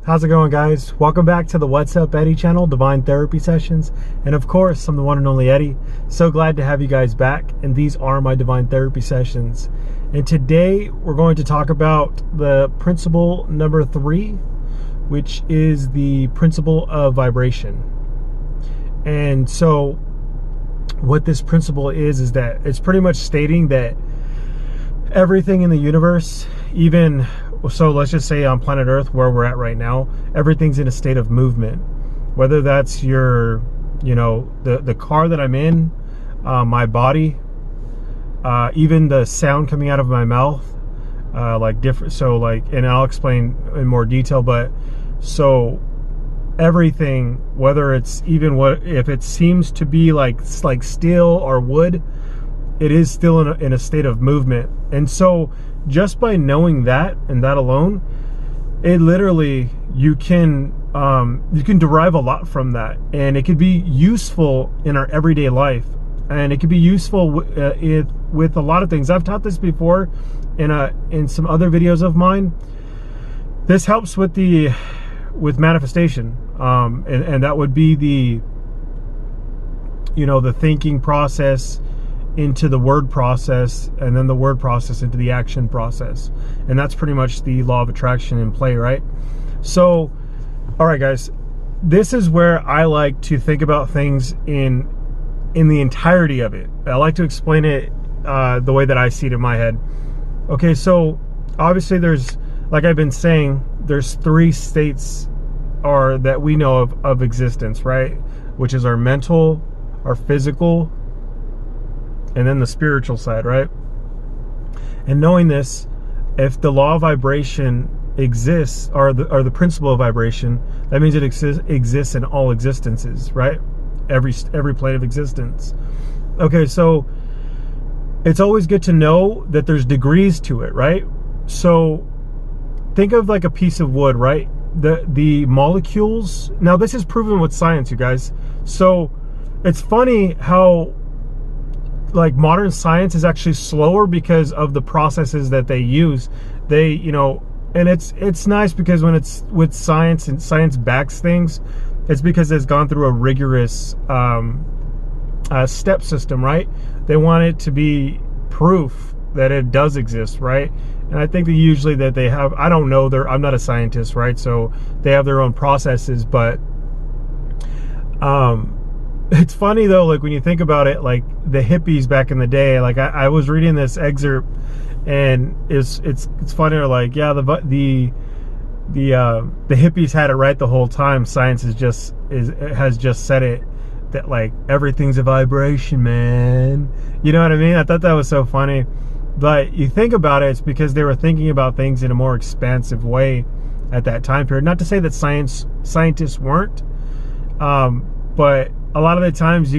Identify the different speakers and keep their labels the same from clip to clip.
Speaker 1: How's it going, guys? Welcome back to the What's Up Eddie channel, Divine Therapy Sessions. And of course, I'm the one and only Eddie. So glad to have you guys back. And these are my Divine Therapy Sessions. And today we're going to talk about the principle number 3, which is the principle of vibration. And so what this principle is that it's pretty much stating that everything in the universe, even so let's just say on planet Earth where we're at right now, everything's in a state of movement. Whether that's your, the car that I'm in, my body, even the sound coming out of my mouth, and I'll explain in more detail, but so everything, whether it's even if it seems to be like steel or wood, it is still in a state of movement. And so just by knowing that and that alone, it literally, you can derive a lot from that, and it could be useful in our everyday life, and it could be useful with a lot of things. I've taught this before in some other videos of mine. This helps with manifestation, and that would be the thinking process into the word process, and then the word process into the action process. And that's pretty much the law of attraction in play, right? So, all right, guys, this is where I like to think about things in the entirety of it. I like to explain it the way that I see it in my head. Okay, so obviously there's, like I've been saying, there's 3 states that we know of existence, right? Which is our mental, our physical, and then the spiritual side, right? And knowing this, if the law of vibration exists, or the principle of vibration, that means it exists in all existences, right? Every plane of existence. Okay, so it's always good to know that there's degrees to it, right? So think of like a piece of wood, right? The molecules. Now this is proven with science, you guys. So it's funny how like modern science is actually slower because of the processes that they use. They, and it's nice because when it's with science and science backs things, it's because it's gone through a rigorous step system, right? They want it to be proof that it does exist, right? And I think that usually that they have, I don't know, I'm not a scientist, right? So they have their own processes, but it's funny though, like when you think about it, like the hippies back in the day, like I was reading this excerpt, and it's funny, like, yeah, the hippies had it right the whole time. Science has just said it, that like everything's a vibration, man. You know what I mean? I thought that was so funny. But you think about it, it's because they were thinking about things in a more expansive way at that time period. Not to say that scientists weren't, but a lot of the times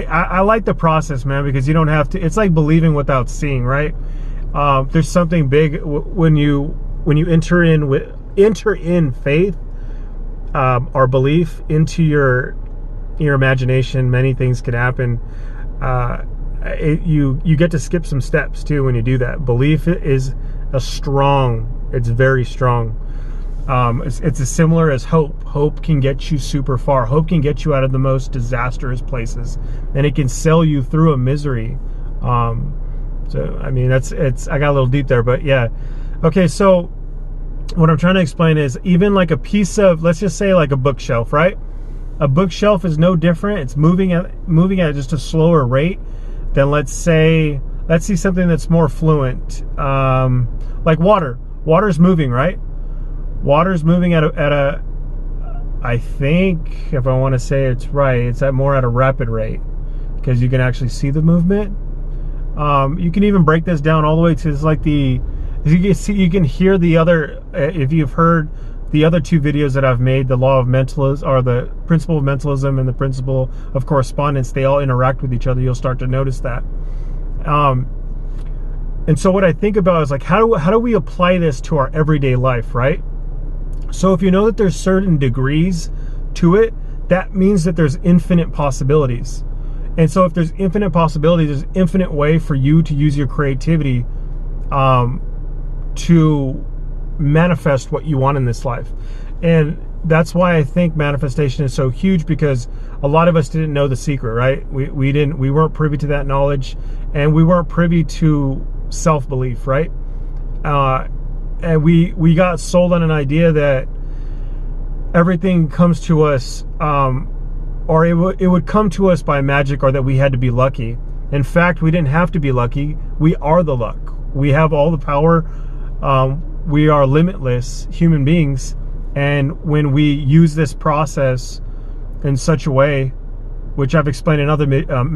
Speaker 1: I like the process, man, because you don't have to, it's like believing without seeing, right? There's something big when you enter in faith, or belief into your imagination. Many things can happen. You get to skip some steps too when you do that. Belief is it's very strong. It's as similar as hope. Hope can get you super far. Hope can get you out of the most disastrous places, and it can sail you through a misery. So I mean, I got a little deep there, but yeah. Okay, so what I'm trying to explain is, even like a piece of, let's just say like a bookshelf, right? A bookshelf is no different. It's moving at just a slower rate than, let's see something that's more fluent, like water. Water's moving, right? Water's moving at a I think, if I want to say it's right, it's more at a rapid rate, because you can actually see the movement. You can even break this down all the way to, it's like you can hear the other, if you've heard the other 2 videos that I've made, the law of mentalism, or the principle of mentalism and the principle of correspondence, they all interact with each other. You'll start to notice that. And so what I think about is like, how do we apply this to our everyday life, right? So if you know that there's certain degrees to it, that means that there's infinite possibilities. And so if there's infinite possibilities, there's infinite way for you to use your creativity to manifest what you want in this life. And that's why I think manifestation is so huge, because a lot of us didn't know the secret, right? We weren't privy to that knowledge, and we weren't privy to self-belief, right? And we got sold on an idea that everything comes to us, or it would come to us by magic, or that we had to be lucky. In fact, we didn't have to be lucky. We are the luck. We have all the power. We are limitless human beings. And when we use this process in such a way, which I've explained in other,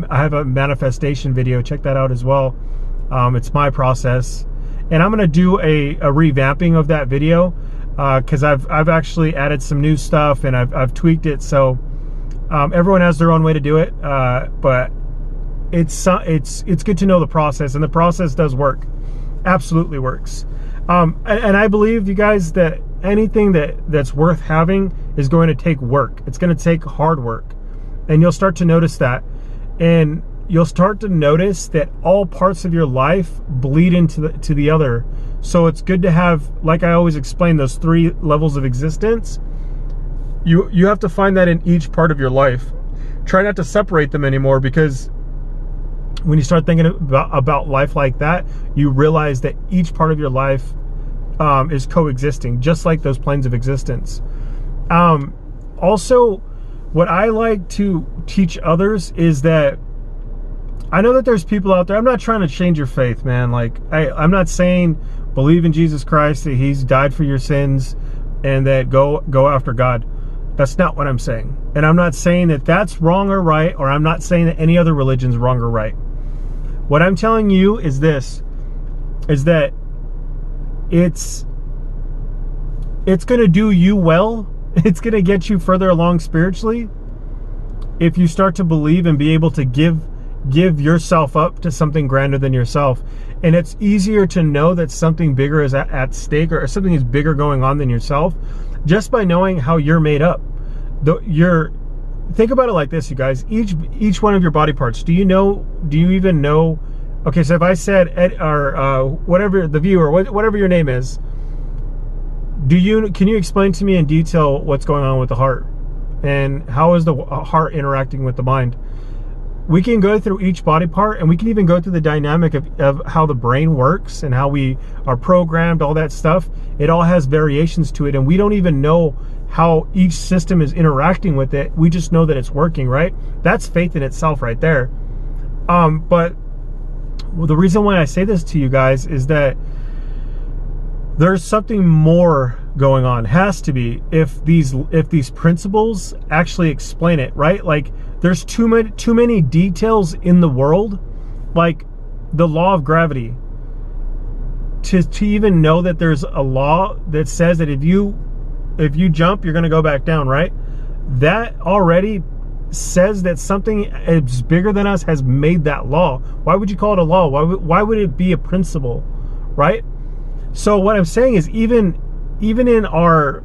Speaker 1: I have a manifestation video, check that out as well. It's my process. And I'm going to do a revamping of that video, because I've actually added some new stuff, and I've tweaked it. So everyone has their own way to do it, but it's good to know the process, and the process does work. Absolutely works. And I believe, you guys, that anything that's worth having is going to take work. It's going to take hard work, and you'll start to notice that. And you'll start to notice that all parts of your life bleed into the other. So it's good to have, like I always explain, those 3 levels of existence. You have to find that in each part of your life. Try not to separate them anymore, because when you start thinking about life like that, you realize that each part of your life is coexisting, just like those planes of existence. Also, what I like to teach others is that I know that there's people out there. I'm not trying to change your faith, man. Like, I'm not saying believe in Jesus Christ, that He's died for your sins, and that go after God. That's not what I'm saying. And I'm not saying that that's wrong or right, or I'm not saying that any other religion's wrong or right. What I'm telling you is this, is that it's going to do you well. It's going to get you further along spiritually if you start to believe and be able to give yourself up to something grander than yourself. And it's easier to know that something bigger is at stake, or something is bigger going on than yourself, just by knowing how you're made up. Think about it like this, you guys. Each one of your body parts. Do you even know? Okay, so if I said whatever the viewer, whatever your name is, can you explain to me in detail what's going on with the heart, and how is the heart interacting with the mind? We can go through each body part, and we can even go through the dynamic of how the brain works and how we are programmed, all that stuff. It all has variations to it, and we don't even know how each system is interacting with it. We just know that it's working, right? That's faith in itself right there. But the reason why I say this to you guys is that there's something more going on. Has to be, if these principles actually explain it, right? Like, there's too many details in the world, like the law of gravity, to even know that there's a law that says that if you jump, you're going to go back down, right? That already says that something is bigger than us has made that law. Why would you call it a law? Why would it be a principle, right? So what I'm saying is, even in our,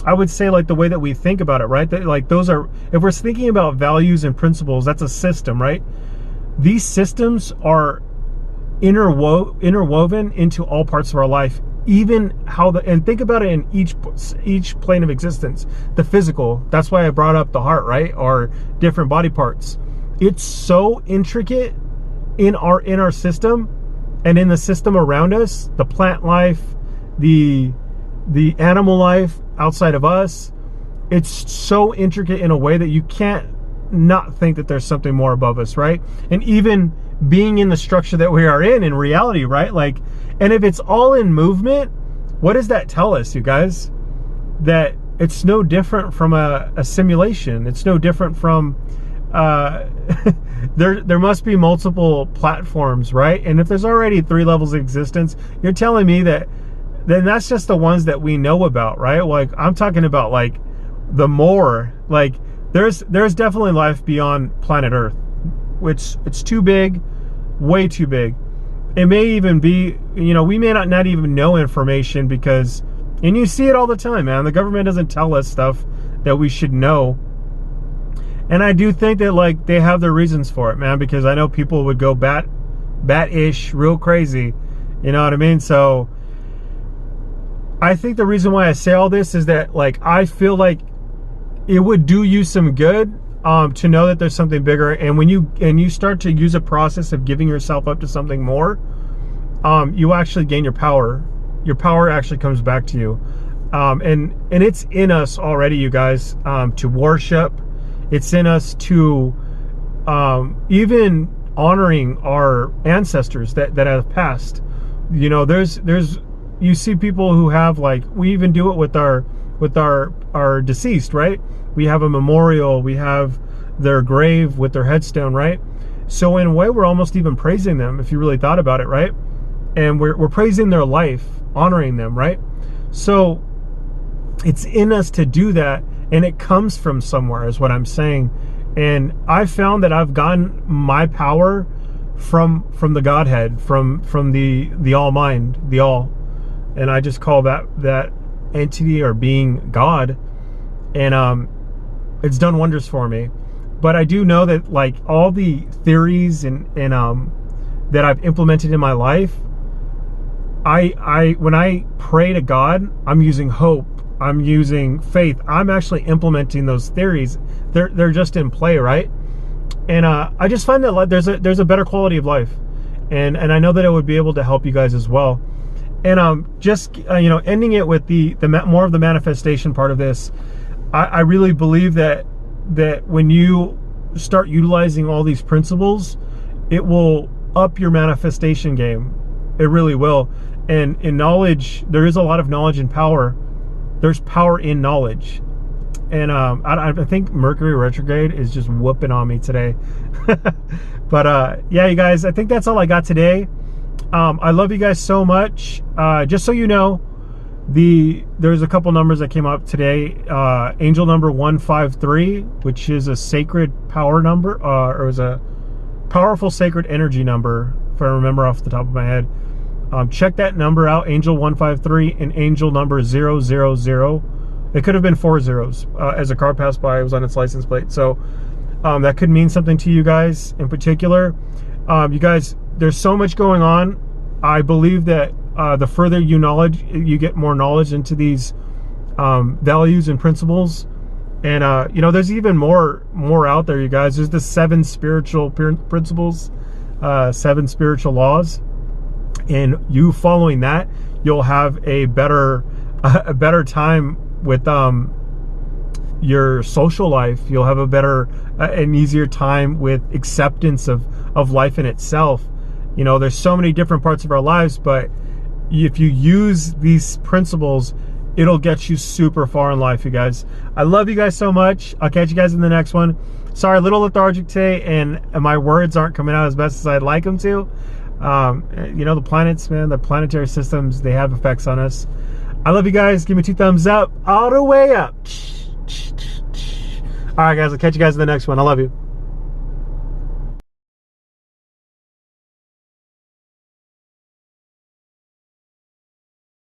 Speaker 1: I would say, like, the way that we think about it, right? That, like, those are, if we're thinking about values and principles, that's a system, right? These systems are interwoven into all parts of our life, even and think about it in each plane of existence. The physical, that's why I brought up the heart, right? Or different body parts. It's so intricate in our system, and in the system around us, the plant life, the animal life outside of us. It's so intricate in a way that you can't not think that there's something more above us, right? And even being in the structure that we are in reality, right? Like, and if it's all in movement, what does that tell us, you guys? That it's no different from a simulation. It's no different from there must be multiple platforms, right? And if there's already 3 levels of existence, you're telling me that then that's just the ones that we know about, right? Like, I'm talking about, like, the more, like, there's definitely life beyond planet Earth, which it's too big, way too big. It may even be, we may not even know information, because, and you see it all the time, man. The government doesn't tell us stuff that we should know. And I do think that, like, they have their reasons for it, man, because I know people would go bat-ish, real crazy. You know what I mean? So I think the reason why I say all this is that, like, I feel like it would do you some good to know that there's something bigger. And when you start to use a process of giving yourself up to something more, you actually gain your power. Your power actually comes back to you. And it's in us already, you guys, to worship. It's in us to even honoring our ancestors that have passed. You know, there's you see people who have, like, we even do it with our deceased, right? We have a memorial, we have their grave with their headstone, right? So in a way, we're almost even praising them, if you really thought about it, right? And we're praising their life, honoring them, right? So it's in us to do that, and it comes from somewhere, is what I'm saying. And I found that I've gotten my power from the Godhead, from the All Mind, the All, and I just call that entity or being God, and it's done wonders for me. But I do know that, like, all the theories and that I've implemented in my life, I when I pray to God, I'm using hope, I'm using faith, I'm actually implementing those theories. They're just in play, right? And I just find that there's a better quality of life, and I know that it would be able to help you guys as well. And just you know, ending it with the more of the manifestation part of this, I really believe that when you start utilizing all these principles, it will up your manifestation game. It really will. And in knowledge, there is a lot of knowledge and power. There's power in knowledge. And I think Mercury retrograde is just whooping on me today. But yeah, you guys, I think that's all I got today. I love you guys so much. Just so you know, there's a couple numbers that came up today. Angel number 153, which is a sacred power number, or is a powerful sacred energy number, if I remember off the top of my head. Check that number out, Angel 153, and Angel number 000. It could have been 4 zeros. As a car passed by, it was on its license plate. So that could mean something to you guys in particular. You guys, there's so much going on. I believe that the further you get more knowledge into these values and principles. And you know, there's even more out there, you guys. There's the 7 spiritual principles, 7 spiritual laws. And you following that, you'll have a better time with your social life. You'll have a better an easier time with acceptance of life in itself. You know, there's so many different parts of our lives, but if you use these principles, it'll get you super far in life, you guys. I love you guys so much. I'll catch you guys in the next one. Sorry, a little lethargic today, and my words aren't coming out as best as I'd like them to. You know, the planets, man, the planetary systems, they have effects on us. I love you guys. Give me 2 thumbs up, all the way up. All right, guys, I'll catch you guys in the next one. I love you.